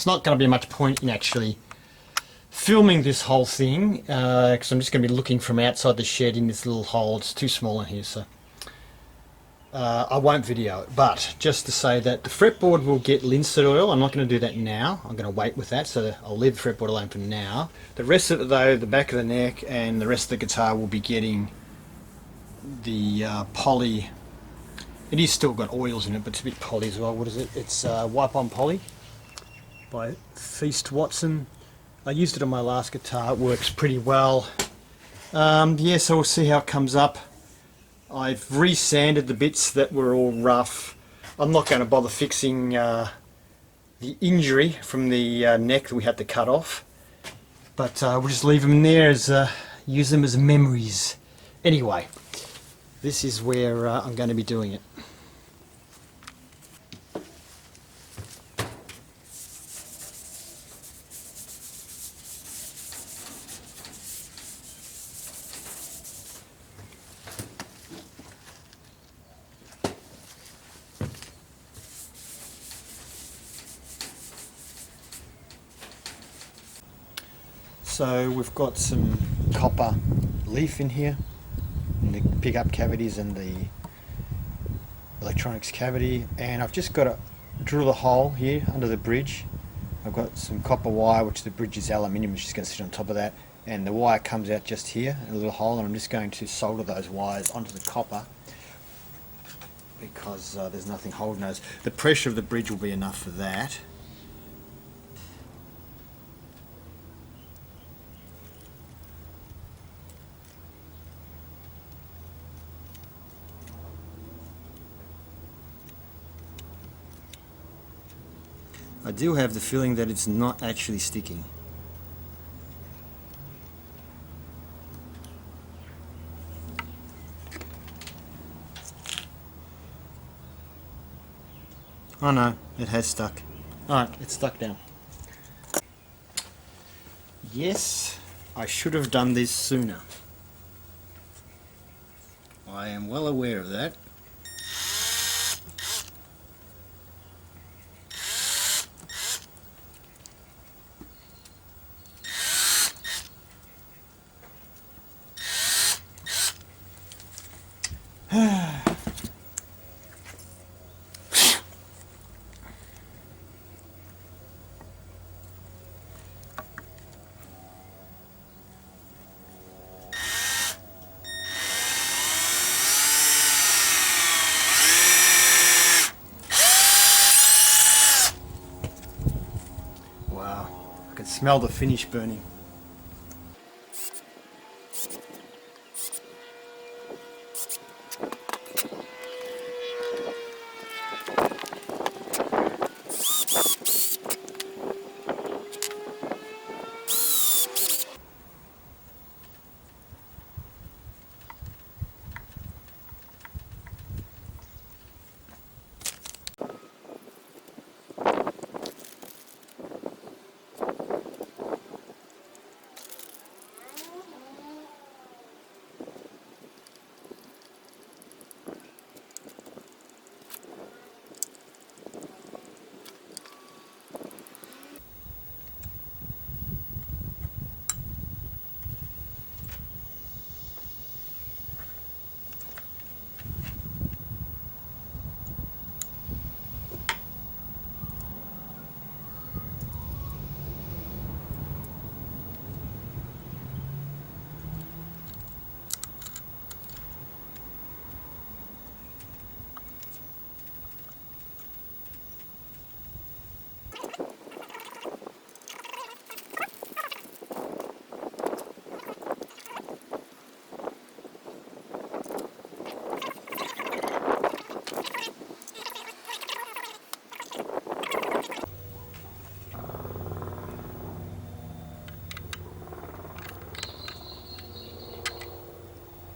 It's not going to be much point in actually filming this whole thing because I'm just going to be looking from outside the shed in this little hole. It's too small in here, so I won't video it. But just to say that the fretboard will get linseed oil. I'm not going to do that now. I'm going to wait with that, so I'll leave the fretboard alone for now. The rest of it though, the back of the neck and the rest of the guitar will be getting the poly. It is still got oils in it, but it's a bit poly as well. What is it? It's Wipe On Poly by Feast Watson. I used it on my last guitar. It works pretty well. Yeah, so we'll see how it comes up. I've re-sanded the bits that were all rough. I'm not going to bother fixing the injury from the neck that we had to cut off, but we'll just leave them in there as use them as memories. Anyway, this is where I'm going to be doing it. So we've got some copper leaf in here, in the pickup cavities and the electronics cavity, and I've just got to drill a hole here under the bridge. I've got some copper wire, which the bridge is aluminium, which is going to sit on top of that, and the wire comes out just here, a little hole, and I'm just going to solder those wires onto the copper because there's nothing holding those. The pressure of the bridge will be enough for that. I do have the feeling that it's not actually sticking. Oh no, it has stuck. Alright, it's stuck now. Yes, I should have done this sooner. I am well aware of that. Wow, I can smell the finish burning.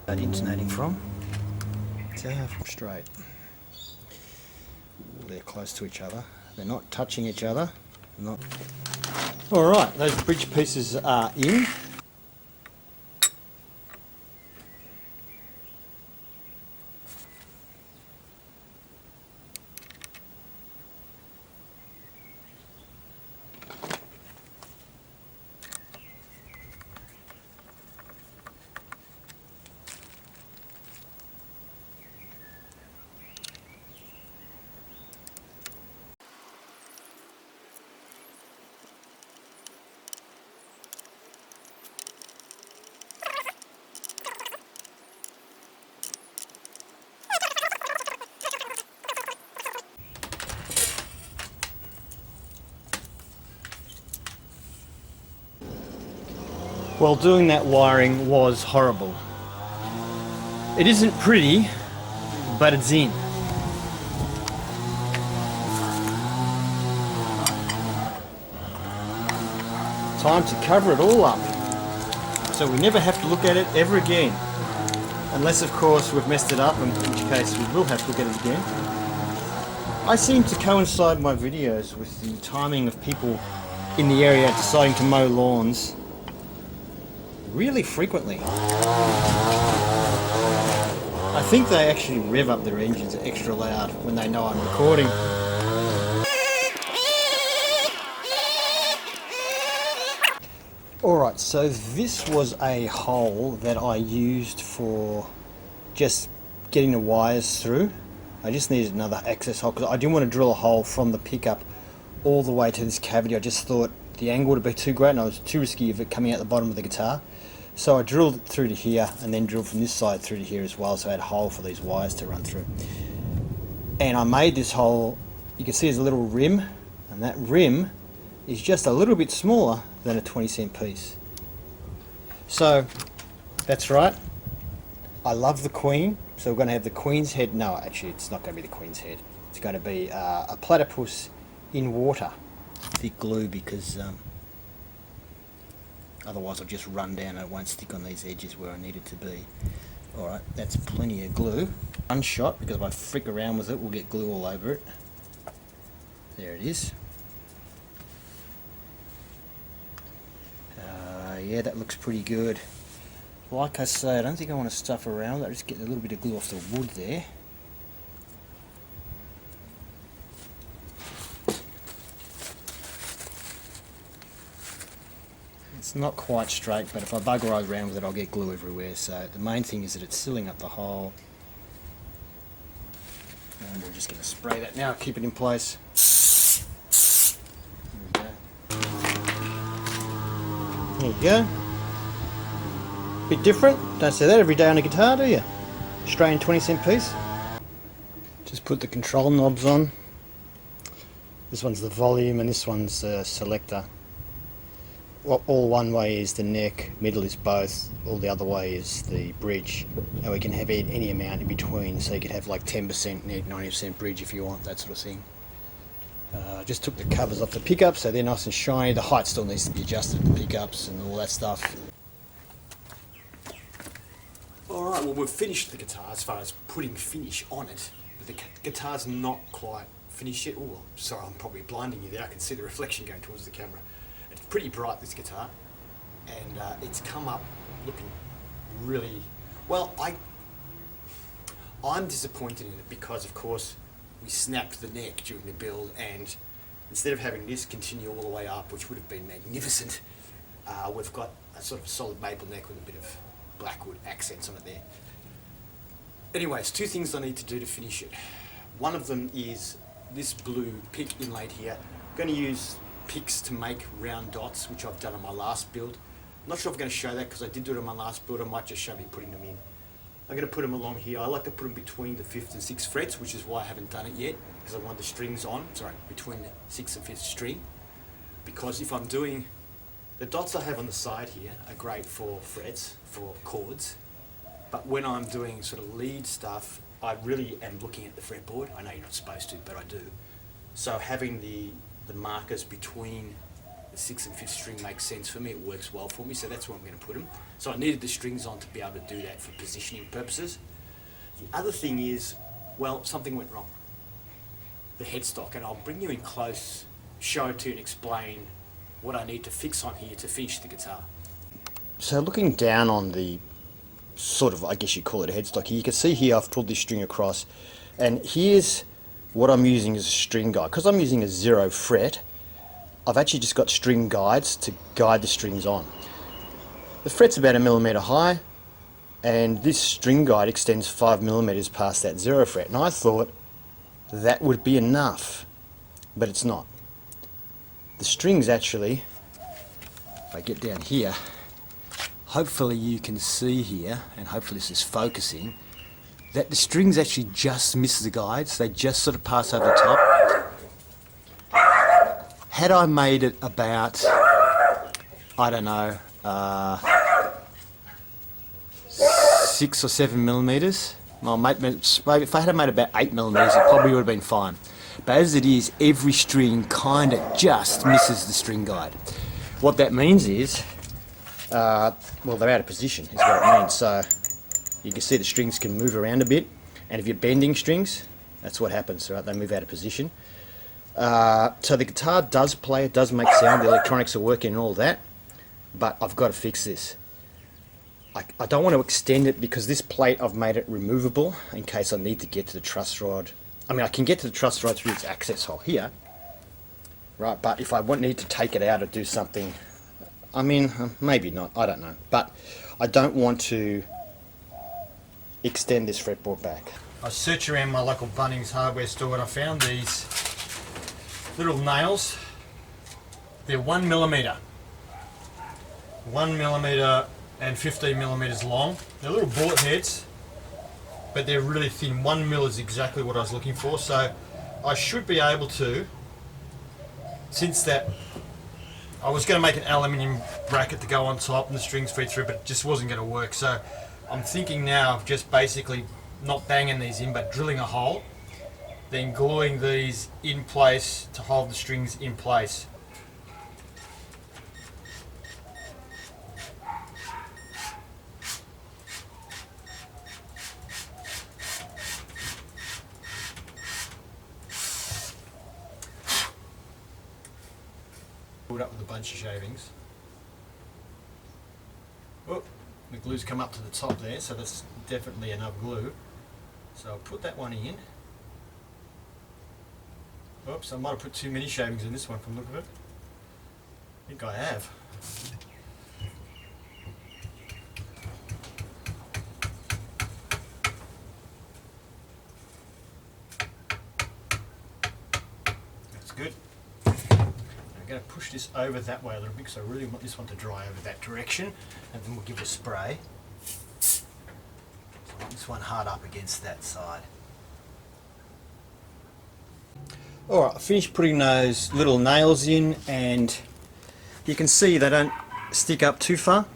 Intonating from. So straight. They're close to each other. They're not touching each other. Not. All right, those bridge pieces are in. Well, doing that wiring was horrible. It isn't pretty, but it's in. Time to cover it all up, so we never have to look at it ever again. Unless, of course, we've messed it up, in which case we will have to look at it again. I seem to coincide my videos with the timing of people in the area deciding to mow lawns really frequently. I think they actually rev up their engines extra loud when they know I'm recording. Alright, so this was a hole that I used for just getting the wires through. I just needed another access hole because I didn't want to drill a hole from the pickup all the way to this cavity. I just thought the angle would be too great and I was too risky of it coming out the bottom of the guitar. So I drilled it through to here and then drilled from this side through to here as well, so I had a hole for these wires to run through. And I made this hole, you can see there's a little rim, and that rim is just a little bit smaller than a 20-cent piece. So that's right, I love the Queen, so we're going to have the Queen's head. No, actually it's not going to be the Queen's head, it's going to be a platypus in water. Thick glue because otherwise I'll just run down and it won't stick on these edges where I need it to be. Alright, that's plenty of glue. One shot, because if I frick around with it we'll get glue all over it. There it is. Yeah, that looks pretty good. Like I say, I don't think I want to stuff around with it. I just get a little bit of glue off the wood there. It's not quite straight, but if I bugger around with it I'll get glue everywhere, so the main thing is that it's sealing up the hole. And we're just going to spray that now, keep it in place. There you go. Bit different, don't see that every day on a guitar, do you? Australian 20-cent piece. Just put the control knobs on. This one's the volume and this one's the selector. All one way is the neck, middle is both, all the other way is the bridge, and we can have any amount in between, so you could have like 10% neck, 90% bridge if you want, that sort of thing. Just took the covers off the pickup so they're nice and shiny. The height still needs to be adjusted, the pickups and all that stuff. Alright, well we've finished the guitar as far as putting finish on it, but the guitar's not quite finished yet. Oh, sorry, I'm probably blinding you there, I can see the reflection going towards the camera. It's pretty bright, this guitar, and it's come up looking really well. I'm disappointed in it because, of course, we snapped the neck during the build, and instead of having this continue all the way up, which would have been magnificent, we've got a sort of solid maple neck with a bit of blackwood accents on it there. Anyways, two things I need to do to finish it. One of them is this blue pick inlaid here. I'm going to use picks to make round dots, which I've done on my last build. I'm not sure if I'm going to show that because I did do it on my last build. I might just show me putting them in. I'm going to put them along here. I like to put them between the 5th and 6th frets, which is why I haven't done it yet, because I want the strings on, between the 6th and 5th string. Because if I'm doing, the dots I have on the side here are great for frets, for chords, but when I'm doing sort of lead stuff, I really am looking at the fretboard. I know you're not supposed to, but I do. So having the markers between the 6th and 5th string makes sense for me, it works well for me, so that's where I'm going to put them. So I needed the strings on to be able to do that for positioning purposes. The other thing is, well, something went wrong. The headstock, and I'll bring you in close, show it to you and explain what I need to fix on here to finish the guitar. So looking down on the sort of, I guess you call it a headstock here, you can see here I've pulled this string across, and here's what I'm using as a string guide. Because I'm using a 0 fret, I've actually just got string guides to guide the strings on. The fret's about 1mm high, and this string guide extends 5mm past that 0 fret, and I thought that would be enough, but it's not. The strings actually, if I get down here, hopefully you can see here, and hopefully this is focusing, that the strings actually just miss the guides. They just sort of pass over the top. Had I made it about, I don't know, 6 or 7mm, well, maybe if I had made about 8mm, it probably would have been fine. But as it is, every string kind of just misses the string guide. What that means is, well, they're out of position, is what it means. So you can see the strings can move around a bit, and if you're bending strings, that's what happens, right? They move out of position. So the guitar does play, it does make sound, the electronics are working and all that, but I've got to fix this. I don't want to extend it because this plate I've made it removable in case I need to get to the truss rod. I mean, I can get to the truss rod through this access hole here, right? But if I need to take it out or do something, I mean, maybe not, I don't know. But I don't want to extend this fretboard back. I searched around my local Bunnings hardware store and I found these little nails. They're 1mm. 1mm and 15mm long. They're little bullet heads, but they're really thin. 1mm is exactly what I was looking for, so I should be able to, since that, I was going to make an aluminium bracket to go on top and the strings feed through, but it just wasn't going to work. So I'm thinking now of just basically not banging these in, but drilling a hole, then gluing these in place to hold the strings in place. Pulled up with a bunch of shavings. Oh, the glue's come up to the top there, so that's definitely enough glue. So I'll put that one in. Oops, I might have put too many shavings in this one from the look of it. I think I have. That's good. I'm going to push this over that way a little bit because I really want this one to dry over that direction, and then we'll give it a spray. So I want this one hard up against that side. Alright, I finished putting those little nails in, and you can see they don't stick up too far.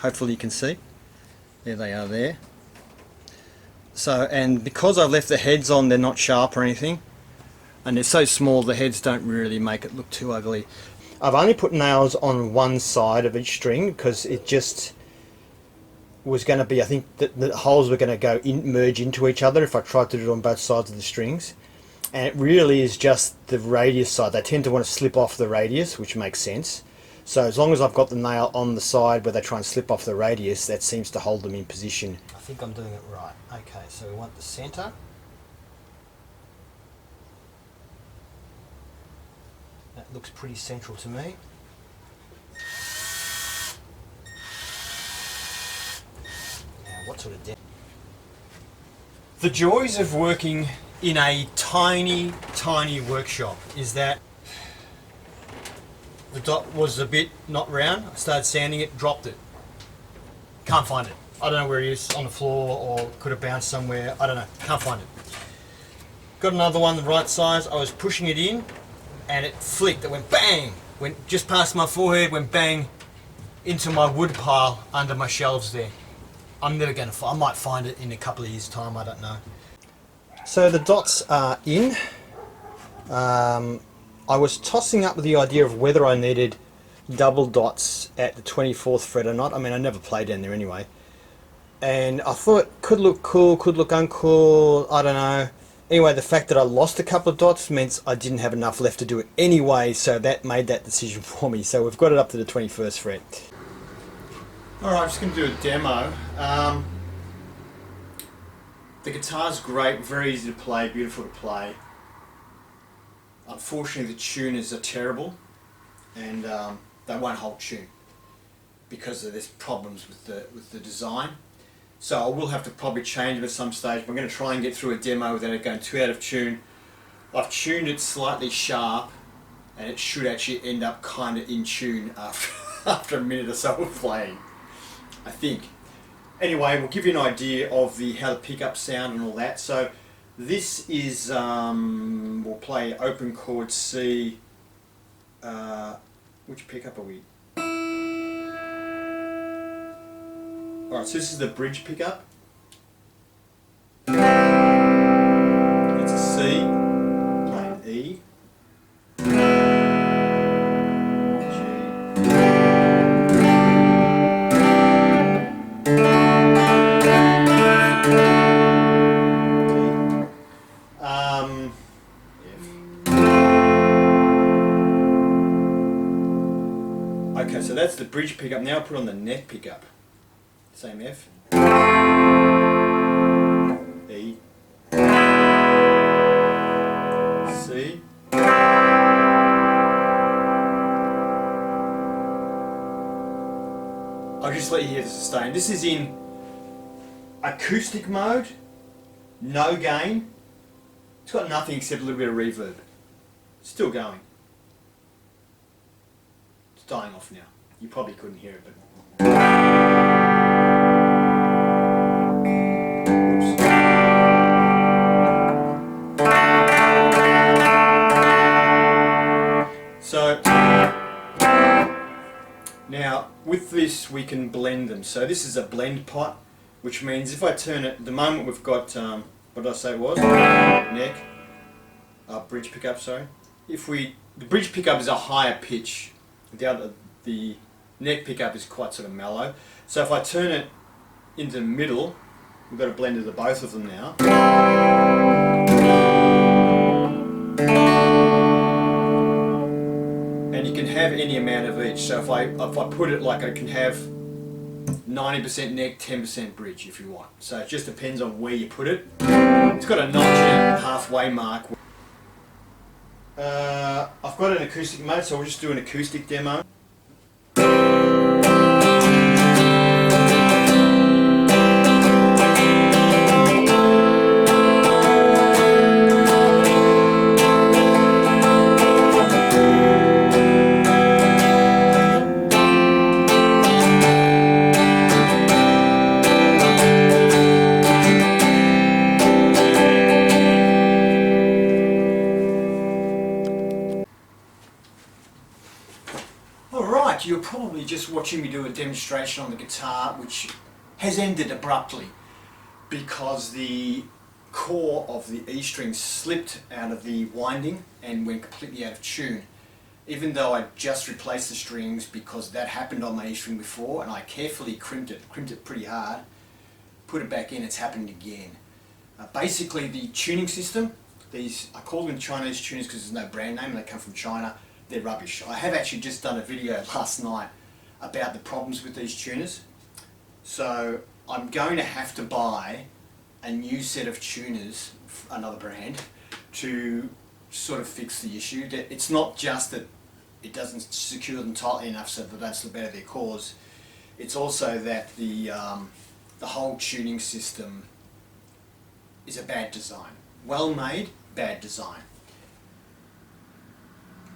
Hopefully you can see. There they are there. So, and because I've left the heads on, they're not sharp or anything. And they're so small the heads don't really make it look too ugly. I've only put nails on one side of each string because it just was going to be, I think that the holes were going to go merge into each other if I tried to do it on both sides of the strings. And it really is just the radius side. They tend to want to slip off the radius, which makes sense. So as long as I've got the nail on the side where they try and slip off the radius, that seems to hold them in position. I think I'm doing it right. Okay, so we want the center. That looks pretty central to me. Now, what sort of depth? The joys of working in a tiny, tiny workshop is that the dot was a bit not round. I started sanding it, dropped it. Can't find it. I don't know where it is, on the floor, or could have bounced somewhere. I don't know. Can't find it. Got another one the right size. I was pushing it in, and it flicked. It went bang. Went just past my forehead. Went bang into my wood pile under my shelves there. I'm never going to. I might find it in a couple of years' time. I don't know. So the dots are in. I was tossing up the idea of whether I needed double dots at the 24th fret or not. I mean, I never play down there anyway. And I thought could look cool, could look uncool, I don't know. Anyway, the fact that I lost a couple of dots meant I didn't have enough left to do it anyway, so that made that decision for me. So we've got it up to the 21st fret. Alright, I'm just going to do a demo. The guitar's great, very easy to play, beautiful to play. Unfortunately, the tuners are terrible, and they won't hold tune because there's problems with the design. So I will have to probably change it at some stage. But I'm going to try and get through a demo without it going too out of tune. I've tuned it slightly sharp, and it should actually end up kind of in tune after a minute or so of playing, I think. Anyway, we'll give you an idea of how the pickups sound and all that. So this is, we'll play open chord C. Which pickup are we? Alright, so this is the bridge pickup. It's a C, playing E, G, F. Okay, so that's the bridge pickup. Now I'll put on the neck pickup. Same F, E, C, I'll just let you hear the sustain. This is in acoustic mode, no gain. It's got nothing except a little bit of reverb. Still going. It's dying off now. You probably couldn't hear it, but... So now with this we can blend them. So this is a blend pot, which means if I turn it, at the moment we've got what did I say it was? Neck, bridge pickup. Sorry. The bridge pickup is a higher pitch. The neck pickup is quite sort of mellow. So if I turn it into the middle, we've got a blend of the both of them now. And you can have any amount of each. So if I put it like I can have 90% neck, 10% bridge if you want. So it just depends on where you put it. It's got a notch at halfway mark. I've got an acoustic mode, so we'll just do an acoustic demo. Alright, you're probably just watching me do a demonstration on the guitar, which has ended abruptly because the core of the E string slipped out of the winding and went completely out of tune. Even though I just replaced the strings, because that happened on my E string before, and I carefully crimped it pretty hard, put it back in, it's happened again. Basically the tuning system, I call them Chinese tuners because there's no brand name and they come from China. They're rubbish. I have actually just done a video last night about the problems with these tuners. So I'm going to have to buy a new set of tuners, another brand, to sort of fix the issue. It's not just that it doesn't secure them tightly enough so that they don't slip out of their cores. It's also that the whole tuning system is a bad design. Well made, bad design.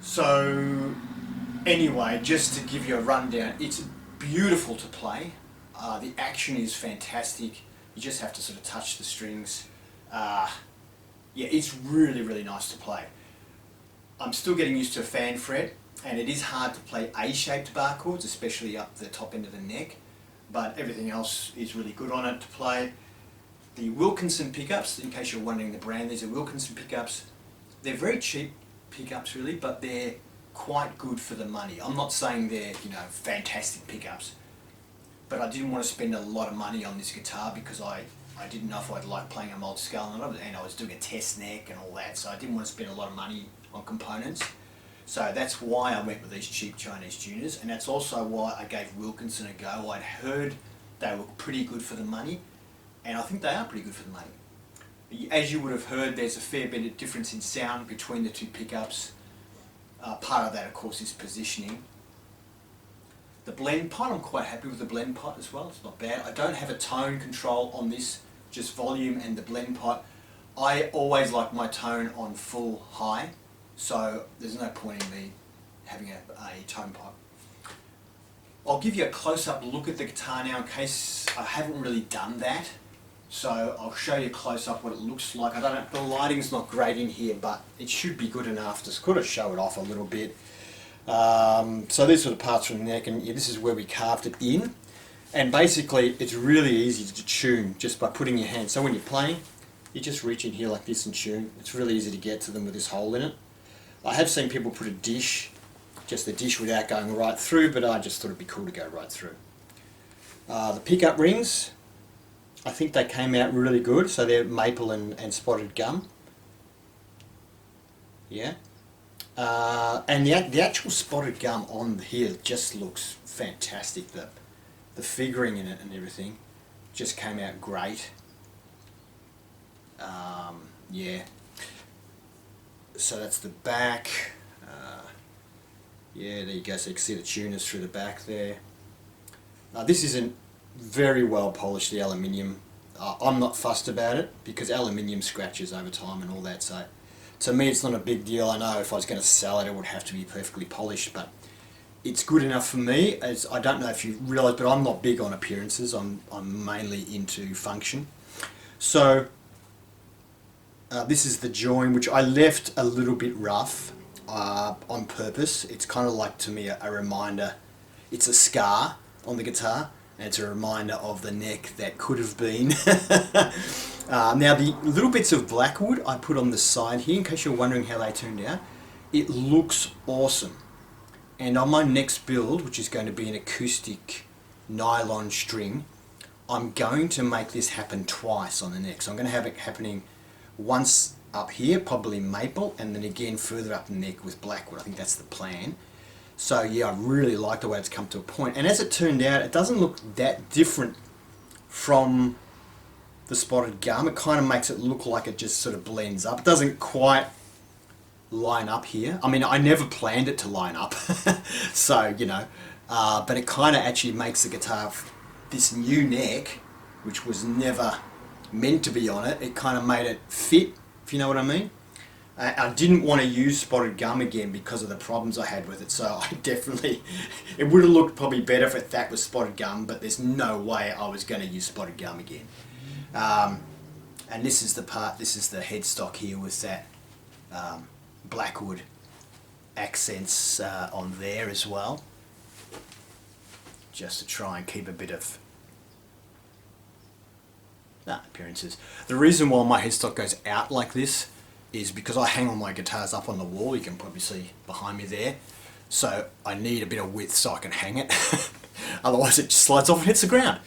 So anyway, just to give you a rundown, it's beautiful to play. The action is fantastic. You just have to sort of touch the strings. Yeah, it's really, really nice to play. I'm still getting used to a fan fret, and it is hard to play A-shaped bar chords, especially up the top end of the neck, but everything else is really good on it to play. The Wilkinson pickups, in case you're wondering the brand, these are Wilkinson pickups. They're very cheap pickups really, but they're quite good for the money. I'm not saying they're, you know, fantastic pickups, but I didn't want to spend a lot of money on this guitar because I didn't know if I'd like playing a multi-scale on it, and I was doing a test neck and all that, so I didn't want to spend a lot of money on components. So that's why I went with these cheap Chinese tuners, and that's also why I gave Wilkinson a go. I'd heard they were pretty good for the money, and I think they are pretty good for the money. As you would have heard, there's a fair bit of difference in sound between the two pickups. Part of that, of course, is positioning. The blend pot, I'm quite happy with the blend pot as well. It's not bad. I don't have a tone control on this, just volume and the blend pot. I always like my tone on full high, so there's no point in me having a tone pot. I'll give you a close-up look at the guitar now in case I haven't really done that. So I'll show you close up what it looks like. I don't know, the lighting's not great in here, but it should be good enough to sort of show it off a little bit. So these are the parts from the neck, and yeah, this is where we carved it in. And basically it's really easy to tune just by putting your hand. So when you're playing, you just reach in here like this and tune. It's really easy to get to them with this hole in it. I have seen people put a dish, just the dish without going right through, but I just thought it'd be cool to go right through. The pickup rings, I think they came out really good, so they're maple and spotted gum. Yeah. And the actual spotted gum on here just looks fantastic. The figuring in it and everything just came out great. Yeah. So that's the back. Yeah, there you go. So you can see the tuners through the back there. This isn't very well polished, the aluminium. I'm not fussed about it because aluminium scratches over time and all that, so to me it's not a big deal. I know if I was going to sell it, it would have to be perfectly polished, but it's good enough for me. As I don't know if you realise, but I'm not big on appearances. I'm mainly into function. So this is the join, which I left a little bit rough on purpose. It's kind of like, to me, a reminder. It's a scar on the guitar, and it's a reminder of the neck that could have been. Now the little bits of blackwood I put on the side here, in case you're wondering how they turned out, it looks awesome. And on my next build, which is going to be an acoustic nylon string, I'm going to make this happen twice on the neck. So I'm going to have it happening once up here, probably maple, and then again further up the neck with blackwood. I think that's the plan. So yeah, I really like the way it's come to a point. And as it turned out, it doesn't look that different from the spotted gum. It kind of makes it look like it just sort of blends up. It doesn't quite line up here. I mean, I never planned it to line up. So, you know, but it kind of actually makes the guitar, this new neck, which was never meant to be on it, it kind of made it fit, if you know what I mean. I didn't want to use spotted gum again because of the problems I had with it, so I definitely, it would have looked probably better if that was spotted gum, but there's no way I was going to use spotted gum again. And this is the part, this is the headstock here with that blackwood accents on there as well, just to try and keep a bit of appearances. The reason why my headstock goes out like this is because I hang all my guitars up on the wall. You can probably see behind me there. So I need a bit of width so I can hang it. Otherwise it just slides off and hits the ground.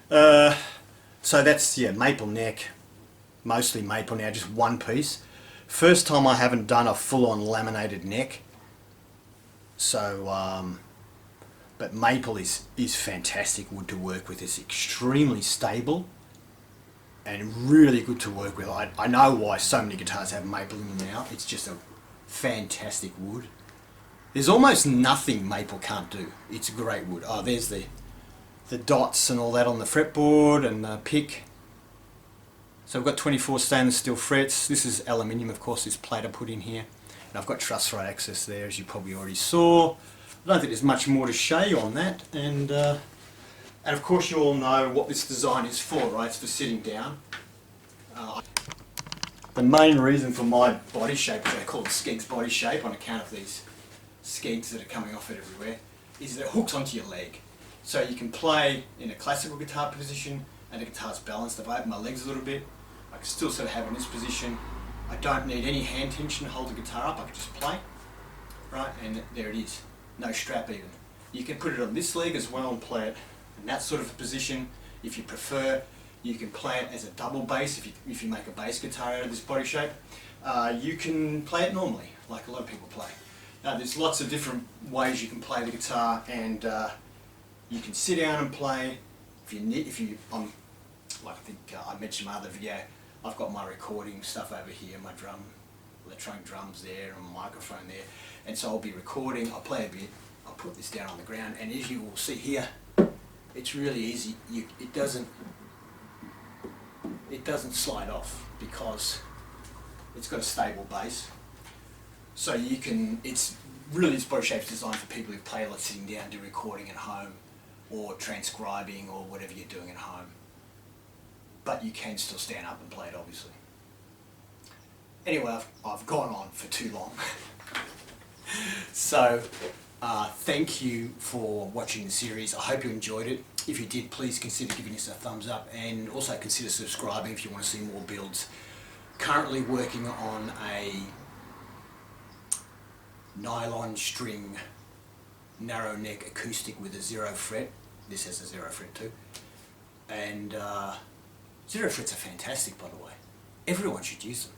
So that's, yeah, maple neck. Mostly maple now, just one piece. First time I haven't done a full-on laminated neck. So, but maple is fantastic wood to work with. It's extremely stable and really good to work with. I know why so many guitars have maple in them now. It's just a fantastic wood. There's almost nothing maple can't do. It's a great wood. Oh, there's the dots and all that on the fretboard and the pick. So I've got 24 stainless steel frets. This is aluminium, of course, this plate I put in here. And I've got truss rod access there, as you probably already saw. I don't think there's much more to show you on that. And of course you all know what this design is for, right? It's for sitting down. The main reason for my body shape, which I call it Skegs body shape on account of these skegs that are coming off it everywhere, is that it hooks onto your leg. So you can play in a classical guitar position and the guitar's balanced. If I open my legs a little bit, I can still sort of have it in this position. I don't need any hand tension to hold the guitar up, I can just play. right? And there it is, no strap even. You can put it on this leg as well and play it in that sort of position. If you prefer, you can play it as a double bass if you make a bass guitar out of this body shape. You can play it normally, like a lot of people play. There's lots of different ways you can play the guitar, and you can sit down and play. Like I think I mentioned in my other video, I've got my recording stuff over here, my electronic drums there, and my microphone there, and so I'll be recording, I'll play a bit, I'll put this down on the ground, and as you will see here, it's really easy. It doesn't slide off because it's got a stable bass. So you can, this body shape's designed for people who play a lot sitting down, do recording at home, or transcribing, or whatever you're doing at home. But you can still stand up and play it, obviously. Anyway, I've gone on for too long. So, thank you for watching the series. I hope you enjoyed it. If you did, please consider giving us a thumbs up, and also consider subscribing if you want to see more builds. Currently working on a nylon string narrow neck acoustic with a 0 fret. This has a 0 fret too. And 0 frets are fantastic, by the way. Everyone should use them.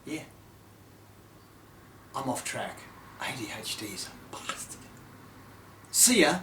Yeah. I'm off track. ADHD is a bastard. See ya!